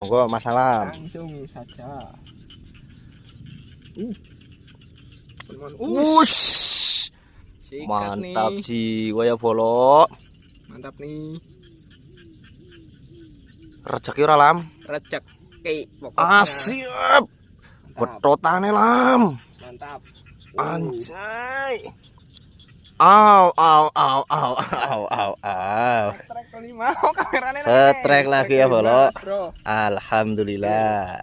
Monggo masalah. Langsung saja. Wush. Sikat Mantap nih. jiwa ya Bolo. Mantap nih. Rezeki ora Lam. Rezeki pokoknya. Siap. Mantap. Petotane Lam. Mantap. Anjay. Au au au au au au au. Trek kelima. Oh, kameranya Setrek lagi ya Bolo. Bro. Alhamdulillah.